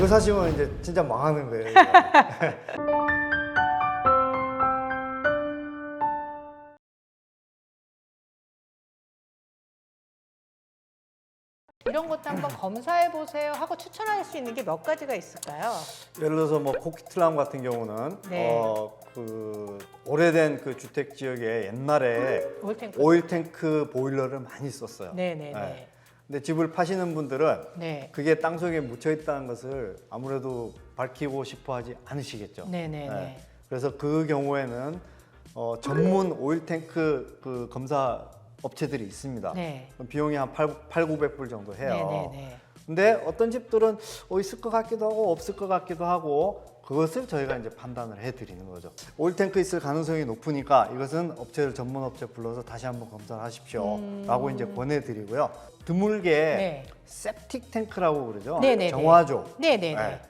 이거 사시면 이제 진짜 망하는 거예요. 이런 것도 한번 검사해 보세요 하고 추천할 수 있는 게 몇 가지가 있을까요? 예를 들어서 뭐 코키틀람 같은 경우는 네. 그 오래된 그 주택 지역에 옛날에 오일탱크. 오일탱크 보일러를 많이 썼어요. 네네네. 네. 근데 집을 파시는 분들은 네. 그게 땅속에 묻혀 있다는 것을 아무래도 밝히고 싶어 하지 않으시겠죠. 네네네. 네. 그래서 그 경우에는 전문 오일탱크 그 검사 업체들이 있습니다. 네. 그럼 비용이 한 900불 정도 해요. 네네네. 근데 어떤 집들은 있을 것 같기도 하고 없을 것 같기도 하고 그것을 저희가 이제 판단을 해드리는 거죠. 오일탱크 있을 가능성이 높으니까 이것은 업체를 전문 업체 불러서 다시 한번 검사를 하십시오라고 이제 권해드리고요. 드물게 네. septic 탱크라고 그러죠. 네네네. 정화조. 네네네. 네.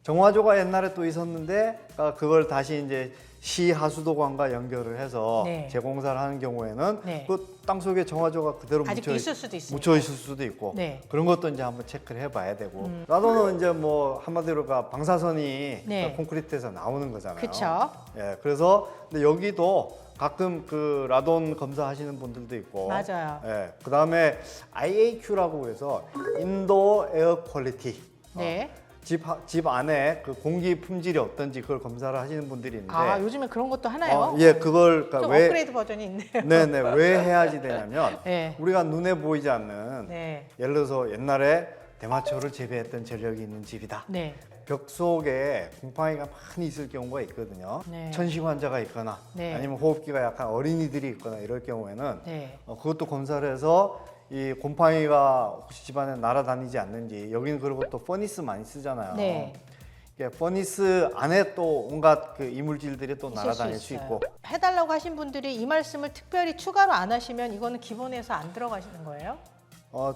정화조가 옛날에 또 있었는데 그걸 다시 이제 시 하수도관과 연결을 해서 네. 재공사를 하는 경우에는 네. 그 땅속에 정화조가 그대로 아직도 있을 수도 있으니까. 묻혀 있을 수도 있고 네. 그런 것도 이제 한번 체크를 해봐야 되고 라도는 이제 뭐 한마디로가 방사선이 네. 콘크리트에서 나오는 거잖아요. 그쵸. 예, 그래서 근데 여기도 가끔 그 라돈 검사하시는 분들도 있고 맞아요. 예, 그다음에 IAQ라고 해서 인도어 에어 퀄리티. 네. 집 안에 그 공기 품질이 어떤지 그걸 검사를 하시는 분들이 있는데 아 요즘에 그런 것도 하나요? 예, 그걸 좀 그러니까 왜 업그레이드 버전이 있네요. 네네 왜 해야지 되냐면 네. 우리가 눈에 보이지 않는 네. 예를 들어서 옛날에 대마초를 재배했던 전력이 있는 집이다. 네. 벽 속에 곰팡이가 많이 있을 경우가 있거든요. 네. 천식 환자가 있거나 네. 아니면 호흡기가 약간 어린이들이 있거나 이럴 경우에는 네. 그것도 검사를 해서 이 곰팡이가 혹시 집안에 날아다니지 않는지 여기는 그리고 또 퍼니스 많이 쓰잖아요. 네. 이게 퍼니스 안에 또 온갖 그 이물질들이 또 있을 날아다닐 수 있어요. 있고 해달라고 하신 분들이 이 말씀을 특별히 추가로 안 하시면 이거는 기본에서 안 들어가시는 거예요?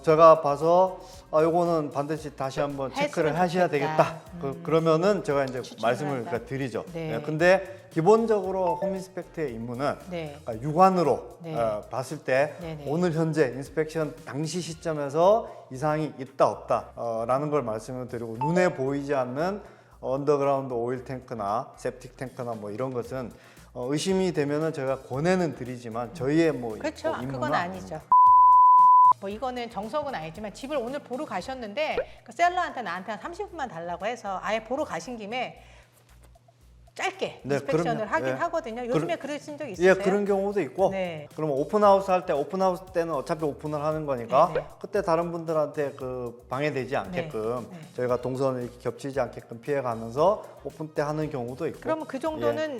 제가 봐서 요거는 반드시 다시 한번 체크를 했으면 하셔야 좋겠다. 되겠다. 그러면은 제가 이제 추천을 말씀을 한다. 그러니까 드리죠. 네. 예, 근데 기본적으로 홈인스펙트의 임무는 네. 그러니까 육안으로 네. 봤을 때 네네. 오늘 현재 인스펙션 당시 시점에서 이상이 있다 없다 라는 걸 말씀을 드리고 눈에 보이지 않는 언더그라운드 오일 탱크나 septic 탱크나 뭐 이런 것은 의심이 되면은 저희가 권해는 드리지만 저희의 뭐 그렇죠. 임무는 그건 아니죠. 뭐 이거는 정석은 아니지만 집을 오늘 보러 가셨는데 그 셀러한테 나한테 한 30분만 달라고 해서 아예 보러 가신 김에 짧게 네, 인스펙션을 그럼요. 하긴 네. 하거든요. 요즘에 그러신 적 있으세요? 예, 그런 경우도 있고. 네. 그러면 오픈하우스 할 때 오픈하우스 때는 어차피 오픈을 하는 거니까 네, 네. 그때 다른 분들한테 그 방해되지 않게끔 네. 저희가 동선을 이렇게 겹치지 않게끔 피해가면서 오픈 때 하는 경우도 있고. 그러면 그 정도는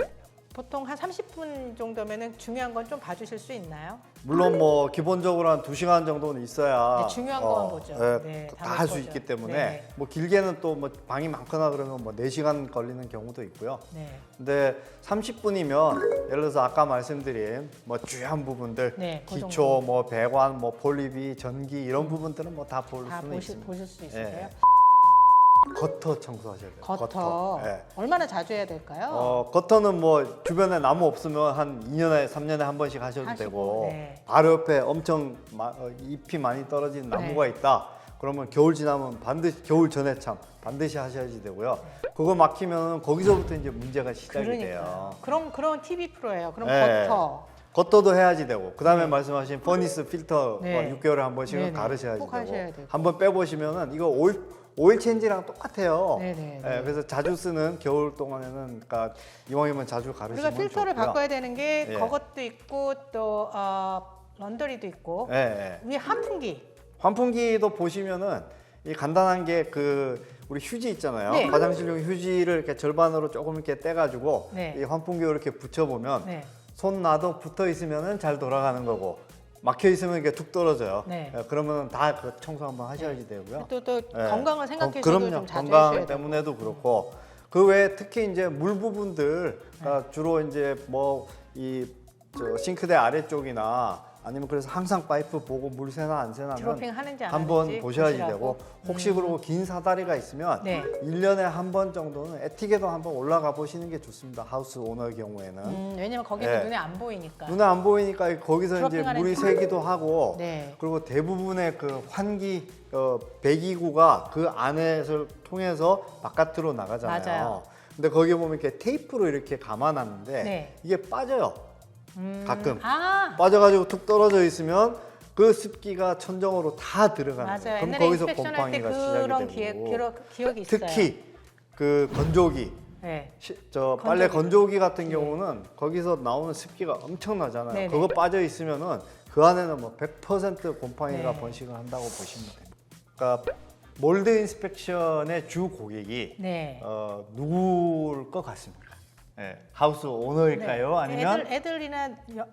보통 한 30분 정도면은 중요한 건 좀 봐주실 수 있나요? 물론 뭐 기본적으로 한 2시간 정도는 있어야 네, 중요한 것만 보죠. 예, 네, 다 할 수 보죠. 있기 때문에 네. 뭐 길게는 또 뭐 방이 많거나 그러면 뭐 4시간 걸리는 경우도 있고요. 네. 근데 30분이면 예를 들어서 아까 말씀드린 뭐 주요한 부분들 네, 그 기초, 정도. 뭐 배관, 뭐 폴리비, 전기 이런 부분들은 뭐 다 볼 다 수는 있습니다. 보실 수 있으세요? 예. 거터 청소하셔야 돼요. 거터. 예. 얼마나 자주 해야 될까요? 거터는 뭐 주변에 나무 없으면 한 2년에 3년에 한 번씩 하셔도 하시고, 되고 네. 바로 옆에 엄청 잎이 많이 떨어진 나무가 네. 있다. 그러면 겨울 지나면 반드시 겨울 전에 반드시 하셔야지 되고요. 그거 막히면 거기서부터 이제 문제가 시작이 돼요. 그러니까요. 그런 TV 프로예요. 그럼 예. 거터. 겉도도 해야지 되고 그다음에 말씀하신 퍼니스 필터 네. 6개월에 한 번씩은 네네. 가르셔야지 꼭 되고 하셔야 되고. 한번 빼보시면은 이거 오일 체인지랑 똑같아요. 네네. 예, 그래서 자주 쓰는 겨울 동안에는 그러니까 이왕이면 자주 가르시면 우리가 필터를 좋고요. 바꿔야 되는 게 예. 그것도 있고 또 런더리도 있고 예, 예. 위에 환풍기. 환풍기도 보시면은 이 간단한 게 그 우리 휴지 있잖아요. 네. 화장실용 휴지를 이렇게 절반으로 조금 이렇게 떼가지고 네. 이 환풍기에 이렇게 붙여보면 네. 손 놔도 붙어 있으면은 잘 돌아가는 거고 막혀 있으면 이게 툭 떨어져요. 네. 예, 그러면 다 그 청소 한번 하셔야지 되고요. 또 예. 건강을 생각해서도 그럼요. 좀 자주 건강 해주셔야 되고. 때문에도 그렇고 그 외에 특히 이제 물 부분들 그러니까 주로 이제 뭐 이 싱크대 아래쪽이나 아니면 그래서 항상 파이프 보고 물 새나 안 새나는 드로핑 하는지 안 한번 하는지 보셔야지 보시라고. 되고 혹시 그리고 긴 사다리가 있으면 네. 1년에 한 번 정도는 에티게도 한번 올라가 보시는 게 좋습니다. 하우스 오너의 경우에는. 왜냐면 거기는 예. 눈에 안 보이니까. 눈에 안 보이니까 거기서 이제 드로핑하는 물이 게- 새기도 하고 네. 그리고 대부분의 그 환기 배기구가 그 안에서 통해서 바깥으로 나가잖아요. 맞아요. 근데 거기 보면 이렇게 테이프로 이렇게 감아놨는데 네. 이게 빠져요. 가끔 아, 빠져가지고 툭 떨어져 있으면 그 습기가 천정으로 다 들어가는 맞아요. 거예요. 그럼 옛날에 거기서 인스펙션 할 때 곰팡이가 그런 시작이 되고 기억이 있어요. 특히 그 건조기 네. 빨래 건조기도. 건조기 같은 네. 경우는 거기서 나오는 습기가 엄청나잖아요. 네네. 그거 빠져 있으면은 그 안에는 뭐 100% 곰팡이가 네. 번식을 한다고 보시면 됩니다. 그러니까 몰드 인스펙션의 주 고객이 네. 누구일 것 같습니까? 하우스 오너일까요? 네. 아니면 애들이나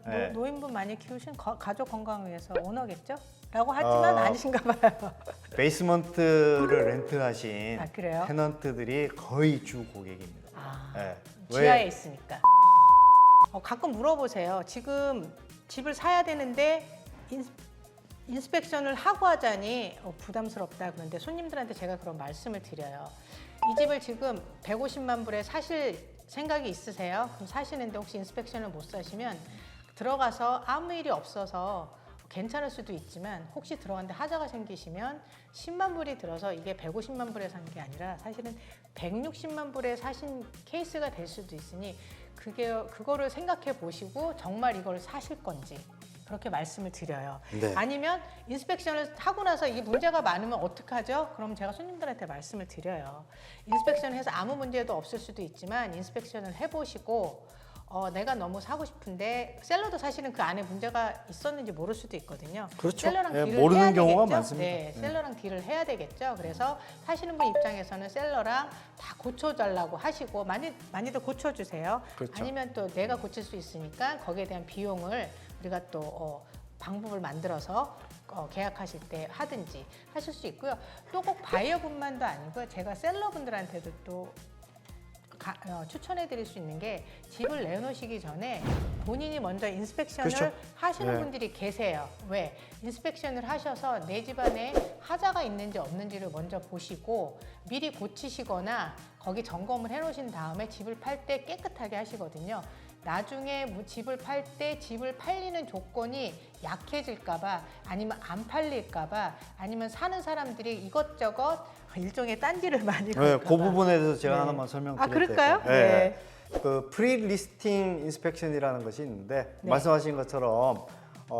네. 노인분 많이 키우신 가족 건강을 위해서 오너겠죠? 라고 하지만 아니신가 봐요. 베이스먼트를 렌트하신 아, 그래요? 테넌트들이 거의 주 고객입니다. 아, 예. 지하에 있으니까. 가끔 물어보세요. 지금 집을 사야 되는데 인스펙션을 하고 하자니 부담스럽다 그런데 손님들한테 제가 그런 말씀을 드려요. 이 집을 지금 150만 불에 사실 생각이 있으세요? 그럼 사시는데 혹시 인스펙션을 못 사시면 들어가서 아무 일이 없어서 괜찮을 수도 있지만 혹시 들어갔는데 하자가 생기시면 10만 불이 들어서 이게 150만 불에 산 게 아니라 사실은 160만 불에 사신 케이스가 될 수도 있으니 그거를 생각해 보시고 정말 이걸 사실 건지 그렇게 말씀을 드려요. 네. 아니면 인스펙션을 하고 나서 이게 문제가 많으면 어떡하죠? 그럼 제가 손님들한테 말씀을 드려요. 인스펙션을 해서 아무 문제도 없을 수도 있지만 인스펙션을 해보시고 내가 너무 사고 싶은데 셀러도 사실은 그 안에 문제가 있었는지 모를 수도 있거든요. 그렇죠. 셀러랑 예, 딜을 모르는 해야 경우가 되겠죠? 많습니다. 네, 셀러랑 딜을 해야 되겠죠. 그래서 사시는 분 입장에서는 셀러랑 다 고쳐달라고 하시고 많이들 고쳐주세요. 그렇죠. 아니면 또 내가 고칠 수 있으니까 거기에 대한 비용을 우리가 또 방법을 만들어서 계약하실 때 하든지 하실 수 있고요. 또 꼭 바이어분만도 아니고요. 제가 셀러분들한테도 또 추천해 드릴 수 있는 게 집을 내놓으시기 전에 본인이 먼저 인스펙션을 그렇죠. 하시는 네. 분들이 계세요. 왜? 인스펙션을 하셔서 내 집안에 하자가 있는지 없는지를 먼저 보시고 미리 고치시거나 거기 점검을 해 놓으신 다음에 집을 팔 때 깨끗하게 하시거든요. 나중에 집을 팔 때 집을 팔리는 조건이 약해질까봐 아니면 안 팔릴까봐 아니면 사는 사람들이 이것저것 일종의 딴지를 많이 네, 걸까봐. 그 부분에 대해서 제가 네. 하나만 설명드릴게요. 그럴까요? 네. 그 프리리스팅 인스펙션이라는 것이 있는데 네. 말씀하신 것처럼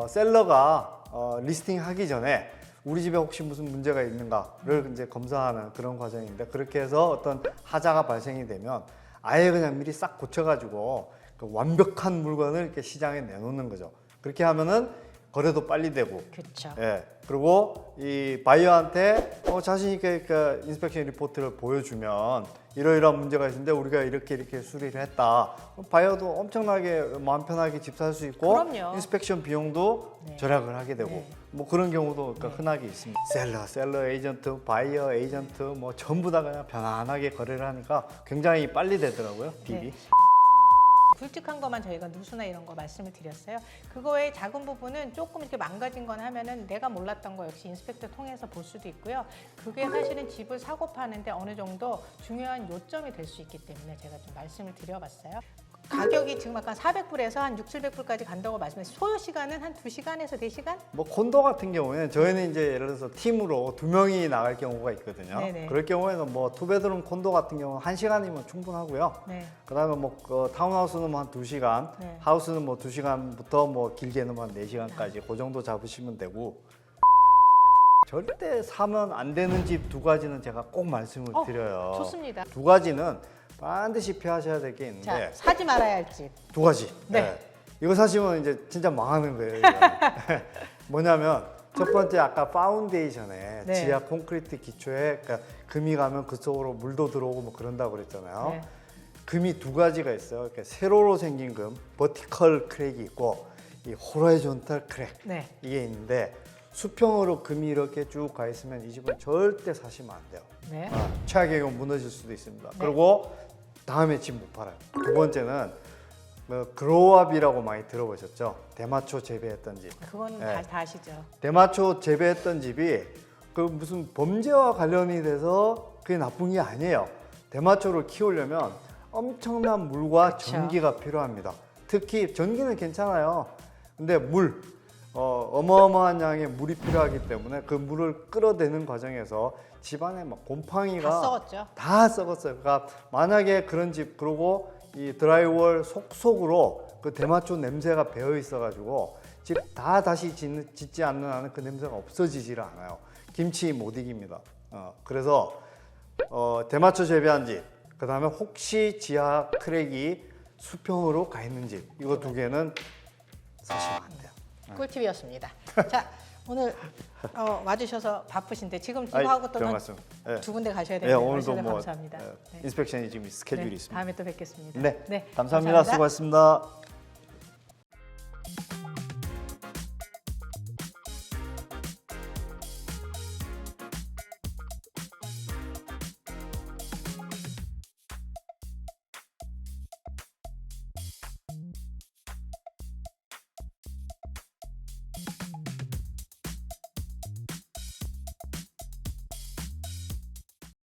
셀러가 리스팅하기 전에 우리 집에 혹시 무슨 문제가 있는가를 이제 검사하는 그런 과정인데 그렇게 해서 어떤 하자가 발생이 되면 아예 그냥 미리 싹 고쳐가지고 그 완벽한 물건을 이렇게 시장에 내놓는 거죠. 그렇게 하면은 거래도 빨리 되고, 그렇죠. 예. 그리고 이 바이어한테 자신 있게 그 인스펙션 리포트를 보여주면 이러이러한 문제가 있는데 우리가 이렇게 수리를 했다. 그럼 바이어도 엄청나게 마음 편하게 집 살 수 있고 그럼요. 인스펙션 비용도 네. 절약을 하게 되고 네. 뭐 그런 경우도 그러니까 흔하게 있습니다. 셀러 에이전트, 바이어 에이전트 뭐 전부 다 그냥 편안하게 거래를 하니까 굉장히 빨리 되더라고요. 딜이. 네. 굵직한 것만 저희가 누수나 이런 거 말씀을 드렸어요. 그거의 작은 부분은 조금 이렇게 망가진 건 하면은 내가 몰랐던 거 역시 인스펙터 통해서 볼 수도 있고요. 그게 사실은 집을 사고 파는데 어느 정도 중요한 요점이 될 수 있기 때문에 제가 좀 말씀을 드려봤어요. 가격이 지금 아까 400불에서 한 6, 700불까지 간다고 말씀하셨어요. 소요 시간은 한 2시간에서 4시간? 뭐 콘도 같은 경우에는 저희는 이제 예를 들어서 팀으로 2명이 나갈 경우가 있거든요. 네네. 그럴 경우에는 뭐 투베드룸 콘도 같은 경우는 1시간이면 충분하고요. 네. 그다음에 뭐 타운하우스는 뭐 한 2시간, 네. 하우스는 뭐 2시간부터 뭐 길게는 한 4시간까지 그 정도 잡으시면 되고 절대 사면 안 되는 집 두 가지는 제가 꼭 말씀을 드려요. 좋습니다. 두 가지는 반드시 피하셔야 될 게 있는데 자, 사지 말아야 할 집. 두 가지. 네. 이거 사시면 이제 진짜 망하는 거예요. 이거. 뭐냐면 첫 번째 아까 파운데이션에 네. 지하 콘크리트 기초에 그러니까 금이 가면 그쪽으로 물도 들어오고 뭐 그런다고 그랬잖아요. 네. 금이 두 가지가 있어요. 이렇게 세로로 생긴 금, 버티컬 크랙이 있고 이 호라이존탈 크랙 네. 이게 있는데 수평으로 금이 이렇게 쭉 가 있으면 이 집은 절대 사시면 안 돼요. 네. 최악의 경우 무너질 수도 있습니다. 네. 그리고 다음에 집 못 팔아요. 두 번째는 그로우업이라고 많이 들어보셨죠? 대마초 재배했던 집. 그건 네. 다 아시죠. 대마초 재배했던 집이 그 무슨 범죄와 관련이 돼서 그게 나쁜 게 아니에요. 대마초를 키우려면 엄청난 물과 그쵸. 전기가 필요합니다. 특히 전기는 괜찮아요. 근데 물, 어마어마한 양의 물이 필요하기 때문에 그 물을 끌어대는 과정에서 집안에 막 곰팡이가 다 썩었죠. 다 썩었어요. 그러니까 만약에 그런 집 그리고 이 드라이월 속속으로 그 대마초 냄새가 배어 있어가지고 집 다 다시 짓지 않는 한은 그 냄새가 없어지지를 않아요. 김치 못 이깁니다. 그래서 대마초 재배한 집, 그 다음에 혹시 지하 크랙이 수평으로 가 있는 집, 이거 두 개는 사시면 안 돼요. 꿀팁이었습니다. 자, 오늘 와주셔서 바쁘신데 지금 아이, 이거하고 별 말씀. 예. 두 군데 가셔야 네, 되는데 오늘도 와주셔서 뭐 감사합니다. 네. 인스펙션이 지금 스케줄이 네, 있습니다. 다음에 또 뵙겠습니다. 네, 감사합니다. 수고하셨습니다.